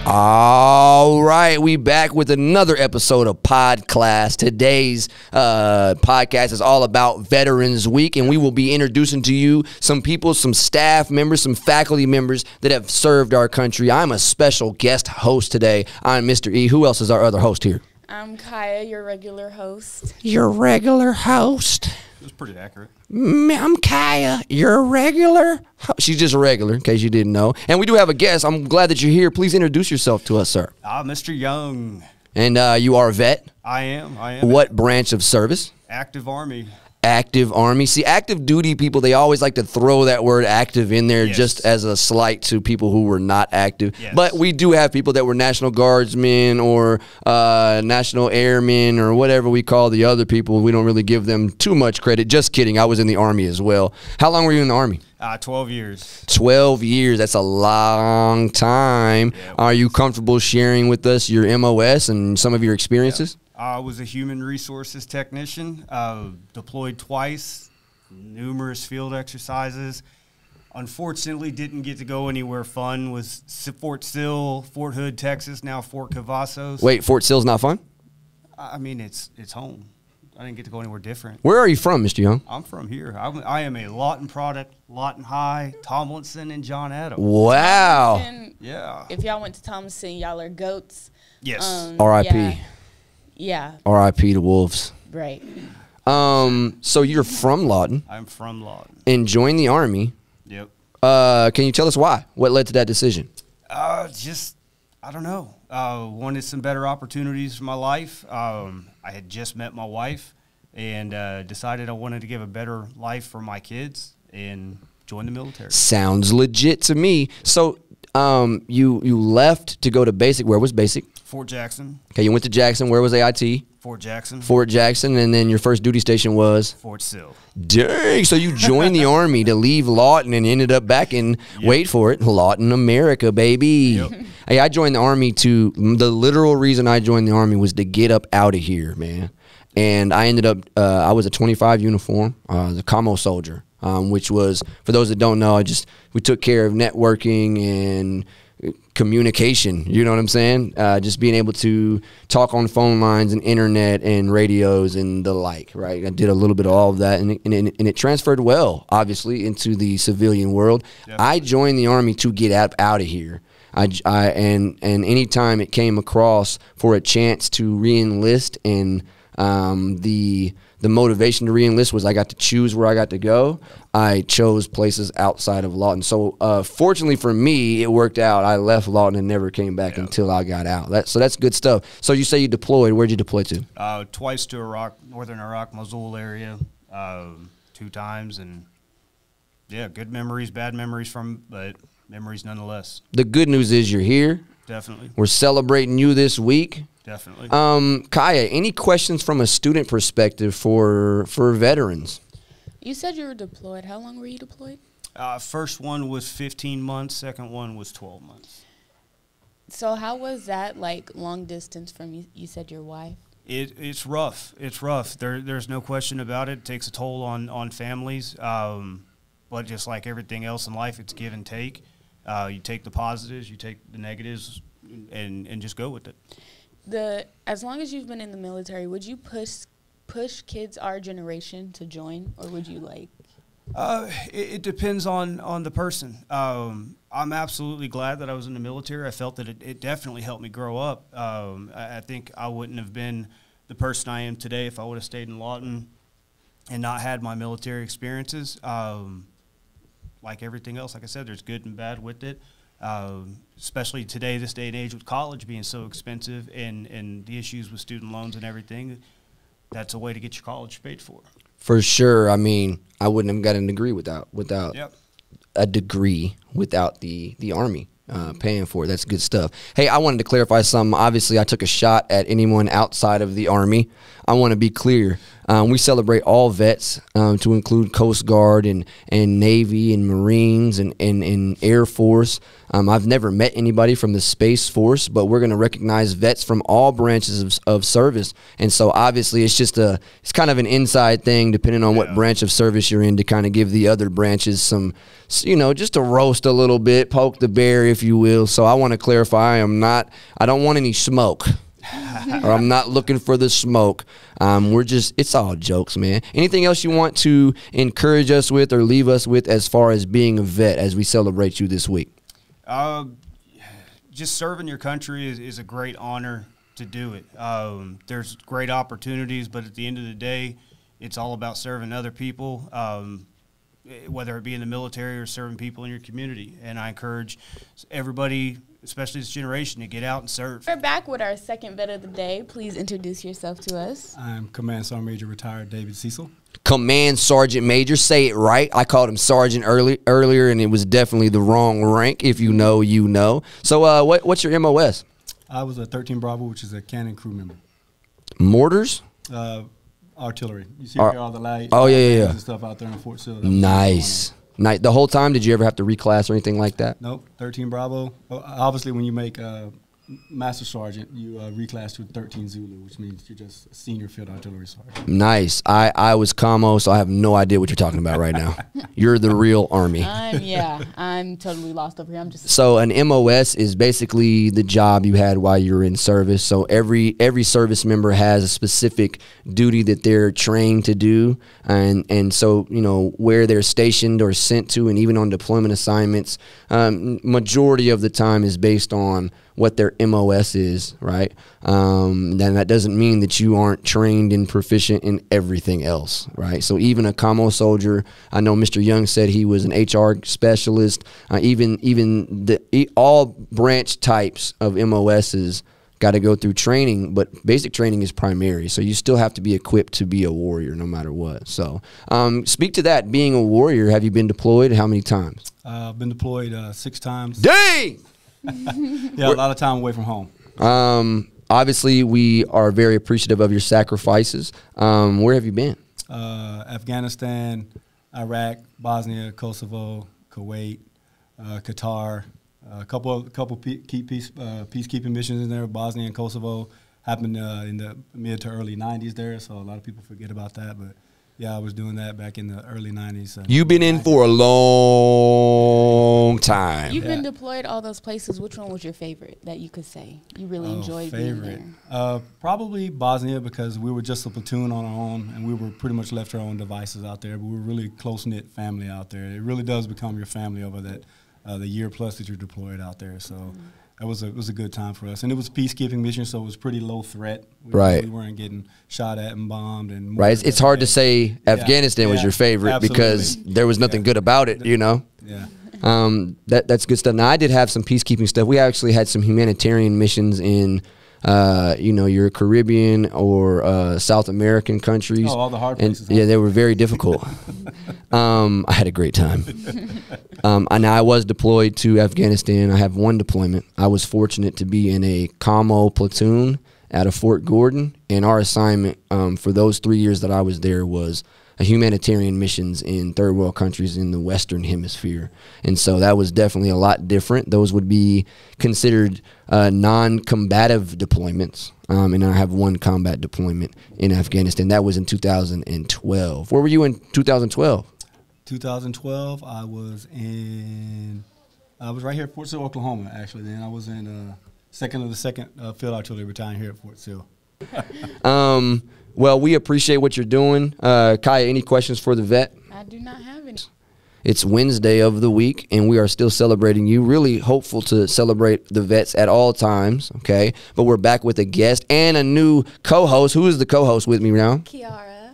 All right, we back with another episode of Podclass. Today's podcast is all about Veterans Week, and we will be introducing to you some people, some staff members, some faculty members that have served our country. I'm a special guest host today. I'm Mr. E. Who else is our other host here? I'm Kaya, your regular host. Your regular host. It was pretty accurate. I'm Kaya, your regular host. She's just a regular, in case you didn't know. And we do have a guest. I'm glad that you're here. Please introduce yourself to us, sir. Mr. Young. And you are a vet? I am. What branch of service? Active Army. Active Army. See, active duty people, they always like to throw that word active in there just as a slight to people who were not active. Yes. But we do have people that were National Guardsmen or National Airmen or whatever we call the other people. We don't really give them too much credit. Just kidding. I was in the Army as well. How long were you in the Army? 12 years. 12 years. That's a long time. Yeah, Are you comfortable sharing with us your MOS and some of your experiences? Yeah. I was a human resources technician, deployed twice, numerous field exercises. Unfortunately, didn't get to go anywhere fun. Was Fort Sill, Fort Hood, Texas, now Fort Cavazos. Wait, Fort Sill's not fun? I mean, it's home. I didn't get to go anywhere different. Where are you from, Mr. Young? I'm from here. I am a Lawton product, Lawton High, Tomlinson, and John Adams. Wow. Yeah. If y'all went to Thomason, y'all are goats. Yes. R.I.P. Yeah. R.I.P. to Wolves. Right. So you're from Lawton. I'm from Lawton. And joined the Army. Yep. Can you tell us why? What led to that decision? I don't know. Wanted some better opportunities for my life. I had just met my wife and decided I wanted to give a better life for my kids and joined the military. Sounds legit to me. So you left to go to basic. Where was basic? Fort Jackson. Okay, you went to Jackson. Where was AIT? Fort Jackson. Fort Jackson, and then your first duty station was? Fort Sill. Dang, so you joined the Army to leave Lawton and ended up back in, wait for it, Lawton, America, baby. Yep. Hey, I joined the Army the literal reason I joined the Army was to get up out of here, man. And I ended up, I was a 25 uniform, the commo soldier, which was, for those that don't know, we took care of networking and communication, you know what I'm saying? Just being able to talk on phone lines and internet and radios and the like, right? I did a little bit of all of that, and it transferred well, obviously, into the civilian world. Definitely. I joined the Army to get out of here. And anytime it came across for a chance to re-enlist, and the motivation to re-enlist was I got to choose where I got to go. I chose places outside of Lawton. So fortunately for me, it worked out. I left Lawton and never came back until I got out. So that's good stuff. So you say you deployed. Where'd you deploy to? Twice to Iraq, northern Iraq, Mosul area, 2 times. And, yeah, good memories, bad memories but memories nonetheless. The good news is you're here. Definitely. We're celebrating you this week. Definitely. Kaya, any questions from a student perspective for veterans? You said you were deployed. How long were you deployed? First one was 15 months. Second one was 12 months. So how was that, like, long distance from, you said your wife? It's rough. It's rough. There's no question about it. It takes a toll on families. But just like everything else in life, it's give and take. You take the positives, you take the negatives, and just go with it. As long as you've been in the military, would you push kids our generation to join, or would you like? It depends on the person. I'm absolutely glad that I was in the military. I felt that it definitely helped me grow up. I think I wouldn't have been the person I am today if I would have stayed in Lawton and not had my military experiences. Like everything else, like I said, there's good and bad with it. Especially today, this day and age, with college being so expensive and the issues with student loans and everything, that's a way to get your college paid for. For sure. I mean, I wouldn't have got a degree without a degree without the Army paying for it. That's good stuff. Hey, I wanted to clarify something. Obviously, I took a shot at anyone outside of the Army. I want to be clear. We celebrate all vets to include Coast Guard and Navy and Marines and Air Force. I've never met anybody from the Space Force, but we're going to recognize vets from all branches of service. And so obviously it's kind of an inside thing depending on what branch of service you're in, to kind of give the other branches some, just to roast a little bit, poke the bear, if you will. So I want to clarify, I don't want any smoke. Or I'm not looking for the smoke. It's all jokes, man. Anything else you want to encourage us with or leave us with as far as being a vet as we celebrate you this week? Just serving your country is a great honor to do it. There's great opportunities, but at the end of the day, it's all about serving other people, whether it be in the military or serving people in your community. And I encourage everybody, especially this generation, to get out and serve. We're back with our second vet of the day. Please introduce yourself to us. I'm Command Sergeant Major retired David Cecil. Command Sergeant Major, say it right. I called him Sergeant earlier, and it was definitely the wrong rank. If you know, you know. So what's your MOS? I was a 13 Bravo, which is a cannon crew member. Mortars? Artillery. You see all the lights. Oh, yeah. And stuff out there in Fort Sill. Nice. The whole time, did you ever have to reclass or anything like that? Nope. 13 Bravo. Obviously, when you make Master Sergeant, you reclass to 13 Zulu, which means you're just a senior field artillery sergeant. Nice. I was commo, so I have no idea what you're talking about right now. You're the real Army. I'm totally lost over here. So an MOS is basically the job you had while you were in service. So every service member has a specific duty that they're trained to do, and so where they're stationed or sent to, and even on deployment assignments, majority of the time is based on what their MOS is, right? Then that doesn't mean that you aren't trained and proficient in everything else, right? So even a commo soldier, I know Mr. Young said he was an HR specialist. All branch types of MOSs got to go through training, but basic training is primary. So you still have to be equipped to be a warrior no matter what. So speak to that, being a warrior. Have you been deployed? How many times? I've been deployed 6 times. Dang! Yeah, a lot of time away from home. Obviously, we are very appreciative of your sacrifices. Where have you been? Afghanistan, Iraq, Bosnia, Kosovo, Kuwait, Qatar. A couple peacekeeping missions in there. Bosnia and Kosovo happened in the mid to early 90s there, so a lot of people forget about that. But yeah, I was doing that back in the early 90s. You've been in for a long time. You've been deployed all those places. Which one was your favorite that you could say you really enjoyed being there? Probably Bosnia, because we were just a platoon on our own, and we were pretty much left to our own devices out there. But we were really close-knit family out there. It really does become your family over that the year plus that you're deployed out there. So it was a good time for us, and it was a peacekeeping mission, so it was pretty low threat. We weren't getting shot at and bombed and It's hard to say Afghanistan was your favorite because there was nothing good about it, Yeah. That's good stuff. Now I did have some peacekeeping stuff. We actually had some humanitarian missions in your Caribbean or South American countries. Oh, all the hard places. Yeah, they were very difficult. I had a great time. And I was deployed to Afghanistan. I have one deployment. I was fortunate to be in a commo platoon out of Fort Gordon, and our assignment for those 3 years that I was there was a humanitarian missions in third world countries in the Western Hemisphere. And so that was definitely a lot different. Those would be considered non-combative deployments. And I have one combat deployment in Afghanistan. That was in 2012. Where were you in 2012? 2012, I was right here at Fort Sill, Oklahoma, actually. Then I was in second of the 2nd Field Artillery Battalion here at Fort Sill. Well, we appreciate what you're doing. Kaya, any questions for the vet? I do not have any. It's Wednesday of the week, and we are still celebrating you. Really hopeful to celebrate the vets at all times, okay? But we're back with a guest and a new co-host. Who is the co-host with me now? Kiara.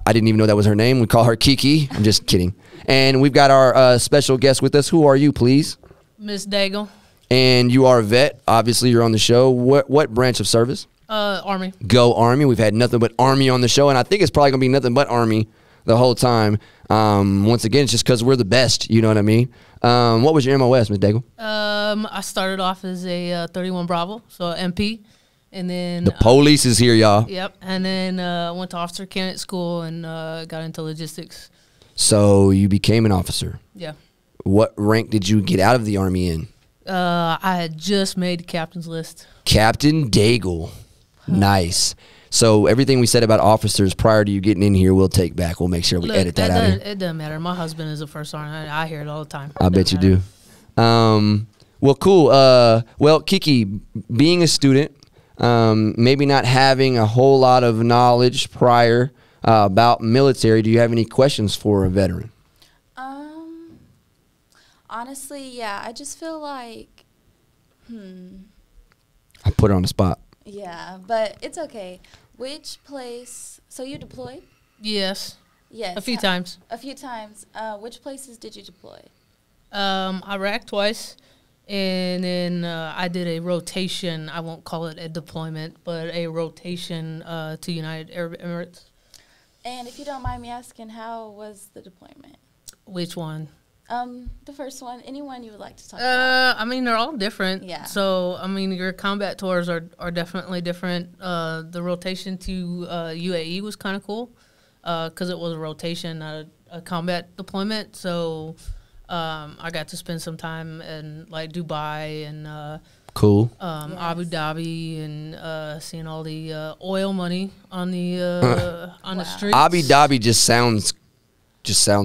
I didn't even know that was her name. We call her Kiki. I'm just kidding. And we've got our special guest with us. Who are you, please? Miss Daigle. And you are a vet. Obviously, you're on the show. What branch of service? Army. Go Army. We've had nothing but Army on the show, and I think it's probably going to be nothing but Army the whole time. Once again, it's just because we're the best. You know what I mean? What was your MOS, Ms. Daigle? I started off as a 31 Bravo, so MP, And then The police is here, y'all. Yep. And then went to officer candidate school and got into logistics. So you became an officer. Yeah. What rank did you get out of the Army in? I had just made the captain's list. Captain Daigle. Nice. So everything we said about officers prior to you getting in here, we'll take back. We'll make sure we edit that out of here. It doesn't matter. My husband is a first sergeant. I hear it all the time. I bet you do. Well, cool. Well, Kiki, being a student, maybe not having a whole lot of knowledge prior about military, do you have any questions for a veteran? Honestly, yeah. I just feel like, I put her on the spot. yeah, but it's okay. Which place? So you deployed? Yes. Yes. A few times. A few times. Which places did you deploy? Iraq twice. And then I did a rotation. I won't call it a deployment, but a rotation to United Arab Emirates. And if you don't mind me asking, how was the deployment? Which one? The first one. Anyone you would like to talk about? I mean, they're all different. Yeah. So, I mean, your combat tours are definitely different. The rotation to UAE was kind of cool because it was a rotation, not a combat deployment. So, I got to spend some time in, like, Dubai and Cool. Abu Dhabi and seeing all the oil money on the on the streets. Abu Dhabi just sounds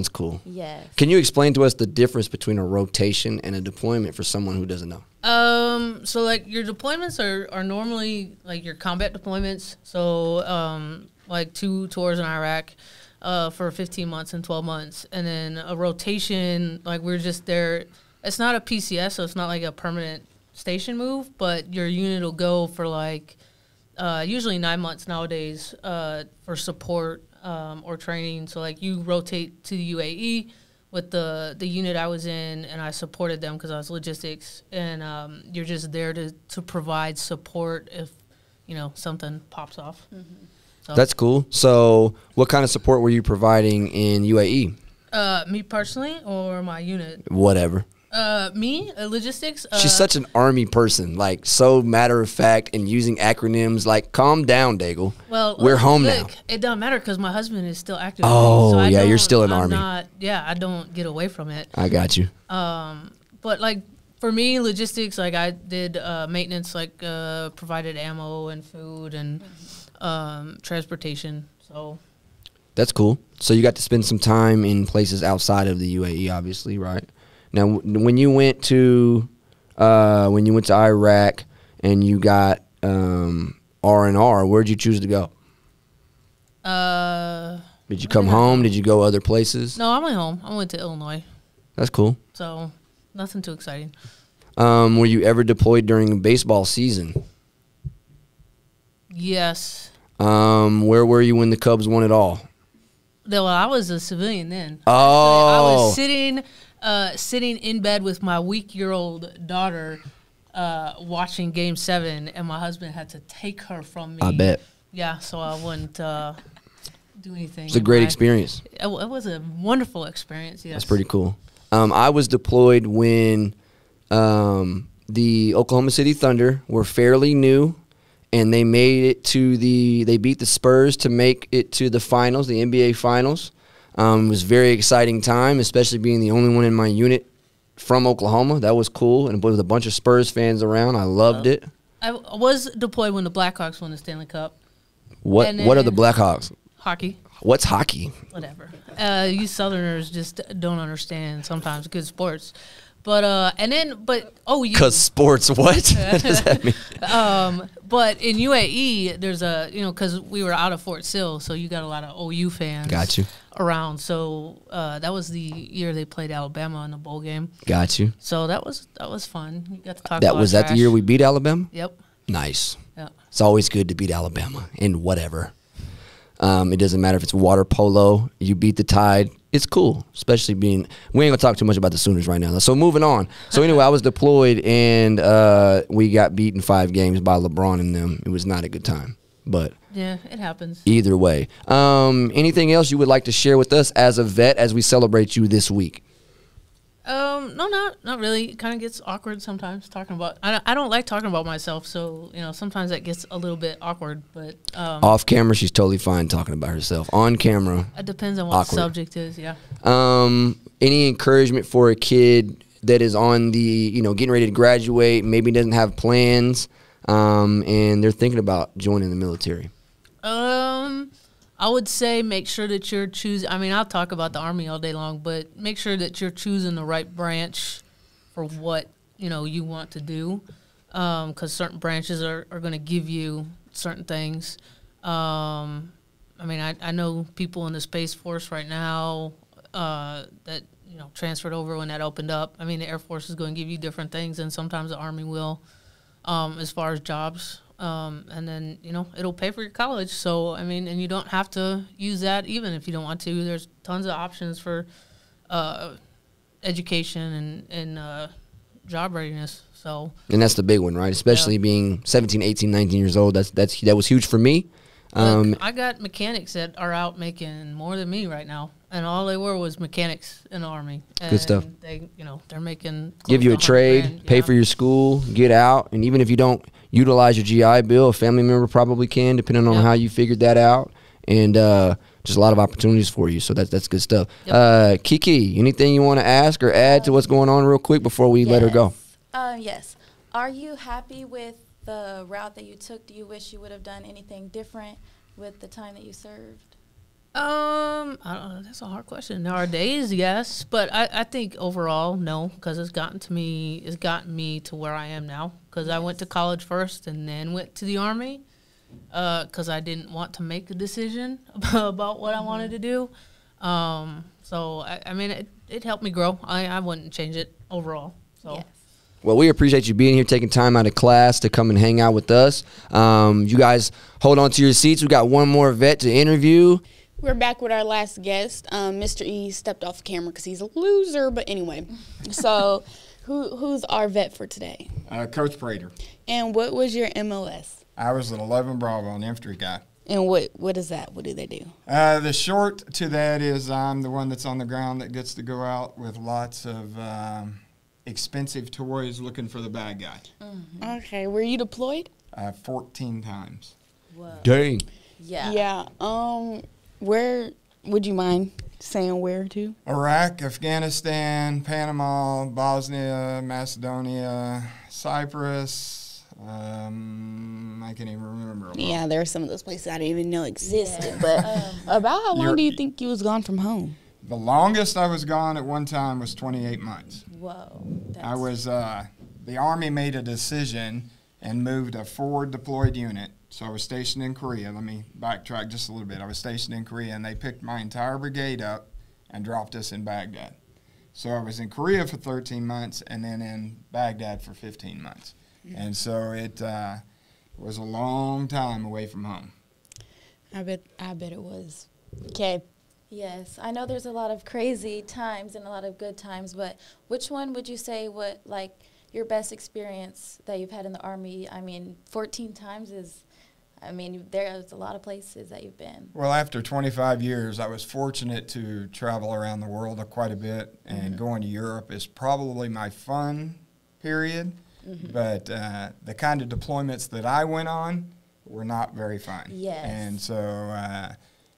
cool. Yes. Can you explain to us the difference between a rotation and a deployment for someone who doesn't know? So like your deployments are normally like your combat deployments. So like 2 tours in Iraq for 15 months and 12 months, and then a rotation, like we're just there. It's not a PCS, so it's not like a permanent station move, but your unit will go for like usually 9 months nowadays for support or training. So like you rotate to the UAE with the unit I was in, and I supported them because I was logistics, and you're just there to provide support if something pops off. Mm-hmm. So, That's cool. So what kind of support were you providing in UAE? me personally or my unit? Whatever. Logistics. She's such an Army person, like so matter of fact and using acronyms. Like, calm down, Daigle. Well, we're home look, now. It doesn't matter because my husband is still active. Oh, so I yeah, you're don't- still in I'm Army. I don't get away from it. I got you. But like for me, logistics, like I did maintenance, like provided ammo and food and transportation. So That's cool. So you got to spend some time in places outside of the UAE, obviously, right? Now, when you went to Iraq and you got R&R, where'd you choose to go? Did you come home? Did you go other places? no, I went home. I went to Illinois. That's cool. So nothing too exciting. Were you ever deployed during baseball season? Yes. Where were you when the Cubs won it all? Well, I was a civilian then. Oh. I was sitting in bed with my week-year-old daughter watching Game 7, and my husband had to take her from me. I bet. Yeah, so I wouldn't do anything. It's a great experience. It was a wonderful experience, yes. That's pretty cool. I was deployed when the Oklahoma City Thunder were fairly new, and they made it to they beat the Spurs to make it to the finals, the NBA finals. It was a very exciting time, especially being the only one in my unit from Oklahoma. That was cool, and with a bunch of Spurs fans around, I loved it. I was deployed when the Blackhawks won the Stanley Cup. What And are the then- Blackhawks? Hockey. What's hockey? Whatever. You Southerners just don't understand sometimes good sports. But OU. Because sports, what? What does that mean? But in UAE, there's because we were out of Fort Sill, so you got a lot of OU fans. Got you. Around. So that was the year they played Alabama in the bowl game. Got you. So that was fun. You got to talk. That was that the year we beat Alabama? Yep. Nice. Yeah. It's always good to beat Alabama in whatever. It doesn't matter if it's water polo, you beat the Tide. It's cool, especially being – we ain't going to talk too much about the Sooners right now. So moving on. So anyway, I was deployed, and we got beat in 5 games by LeBron and them. It was not a good time. But yeah, it happens. either way. Anything else you would like to share with us as a vet as we celebrate you this week? No, not really. It kind of gets awkward sometimes talking about. I don't like talking about myself, so sometimes that gets a little bit awkward. But off camera, she's totally fine talking about herself. On camera, it depends on what the subject is. Yeah. Any encouragement for a kid that is on the getting ready to graduate, maybe doesn't have plans, and they're thinking about joining the military? I would say make sure that you're choosing. I mean, I'll talk about the Army all day long, but make sure that you're choosing the right branch for what you want to do, because certain branches are going to give you certain things. I mean, I know people in the Space Force right now that transferred over when that opened up. I mean, the Air Force is going to give you different things, and sometimes the Army will, as far as jobs. And then, it'll pay for your college. So, I mean, and you don't have to use that even if you don't want to. There's tons of options for education and job readiness. So, and that's the big one, right? Especially being 17, 18, 19 years old. That was huge for me. Look, I got mechanics that are out making more than me right now, and all they were was mechanics in the Army. And good stuff. They, they're making give you a trade, grand, pay for your school, get out, and even if you don't utilize your GI Bill, a family member probably can, depending on how you figured that out, and just a lot of opportunities for you. So that's good stuff. Yep. Kiki, anything you want to ask or add to what's going on real quick before we let her go? Yes. Are you happy with the route that you took? Do you wish you would have done anything different with the time that you served? I don't know. That's a hard question. Nowadays, yes, but I think overall, no, because it's gotten me to where I am now. Because I went to college first and then went to the Army, because I didn't want to make a decision about what I wanted to do. So I mean, it helped me grow. I wouldn't change it overall. So. Yes. Well, we appreciate you being here, taking time out of class to come and hang out with us. You guys hold on to your seats. We got one more vet to interview. We're back with our last guest. Mr. E stepped off camera because he's a loser. But anyway, so who's our vet for today? Coach Prater. And what was your MOS? I was an 11 Bravo, an infantry guy. And what is that? What do they do? The short to that is I'm the one that's on the ground that gets to go out with lots of expensive toys looking for the bad guy. Mm-hmm. Okay. Were you deployed? 14 times. Whoa. Dang. Yeah. Yeah. Where would you mind saying where to? Iraq, Afghanistan, Panama, Bosnia, Macedonia, Cyprus. I can't even remember. Yeah, there are some of those places I didn't even know existed. Yeah. But about how long do you think you was gone from home? The longest I was gone at one time was 28 months. Whoa. I was, the Army made a decision and moved a forward deployed unit. So I was stationed in Korea. Let me backtrack just a little bit. I was stationed in Korea, and they picked my entire brigade up and dropped us in Baghdad. So I was in Korea for 13 months and then in Baghdad for 15 months. Mm-hmm. And so it was a long time away from home. I bet it was. Okay. Yes, I know there's a lot of crazy times and a lot of good times, but which one would you say your best experience that you've had in the Army? I mean, 14 times there's a lot of places that you've been. Well, after 25 years, I was fortunate to travel around the world quite a bit, and going to Europe is probably my fun period, but the kind of deployments that I went on were not very fun. Yes. And so,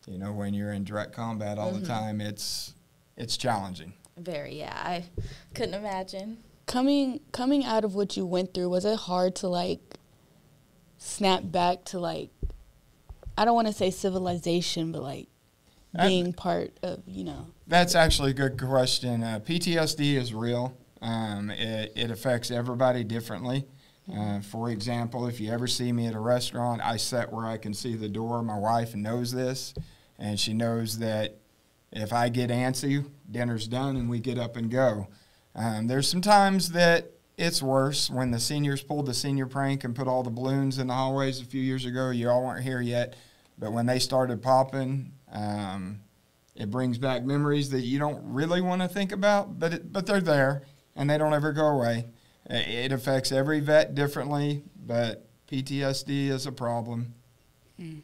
when you're in direct combat all the time, it's challenging. Very, yeah. I couldn't imagine. Coming out of what you went through, was it hard to snap back to I don't want to say civilization, but being part of That's actually a good question. PTSD is real. It affects everybody differently. For example, if you ever see me at a restaurant, I sit where I can see the door. My wife knows this, and she knows that if I get antsy, dinner's done and we get up and go. There's some times that it's worse. When the seniors pulled the senior prank and put all the balloons in the hallways a few years ago, you all weren't here yet, but when they started popping, it brings back memories that you don't really want to think about, but they're there, and they don't ever go away. It affects every vet differently, but PTSD is a problem. Do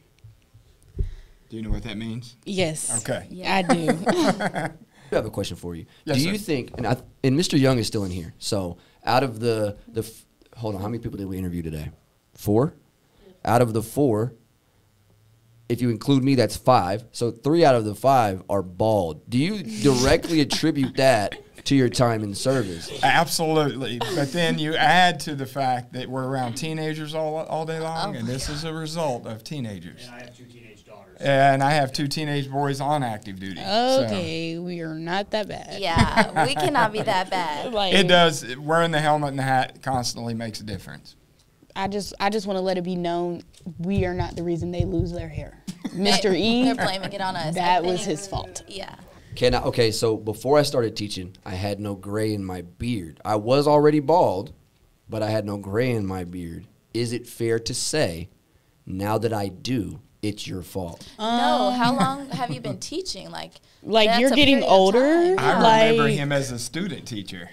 you know what that means? Yes. Okay. Yeah. I do. I have a question for you. Yes, Do you sir. think, and Mr. Young is still in here, so out of hold on, how many people did we interview today? 4? Out of the 4, if you include me, that's 5. So 3 out of the 5 are bald. Do you directly attribute that to your time in service? Absolutely. But then you add to the fact that we're around teenagers all day long, and this is a result of teenagers. And I have 2 teenage daughters. And I have 2 teenage boys on active duty. Okay, we are not that bad. Yeah, we cannot be that bad. Like, So it does. Wearing the helmet and the hat constantly makes a difference. I just want to let it be known we are not the reason they lose their hair. Mr. E, They're blaming it on us. that I was think. his fault. Yeah. Okay, so before I started teaching, I had no gray in my beard. I was already bald, but I had no gray in my beard. Is it fair to say, now that I do, it's your fault? No, how long have you been teaching? Like Like, that's you're a getting period of older. time. I remember Like- him as a student teacher.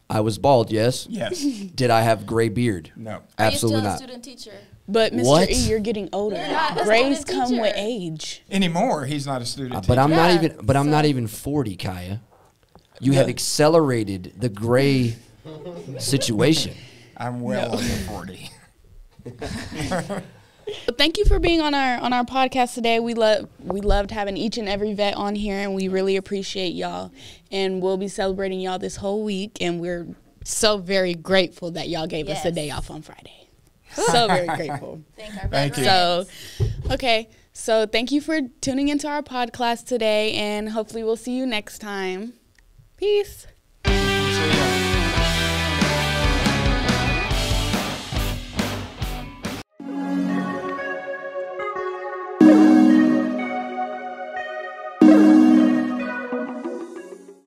I was bald, yes. Yes. Did I have gray beard? No. Absolutely Are you still not. a student teacher? But Mr. What? E, you're getting older. You're not a Grays student come with teacher. age. Anymore, he's not a student But I'm teacher. not Yeah, even. But I'm not so- even 40, Kaya. You have accelerated the gray situation. I'm well over 40. But thank you for being on our podcast today. We loved having each and every vet on here, and we really appreciate y'all. And we'll be celebrating y'all this whole week, and we're so very grateful that y'all gave us a Yes. day off on Friday. So very grateful. Thank you. So, okay. So thank you for tuning into our podcast today, and hopefully we'll see you next time. Peace. See ya.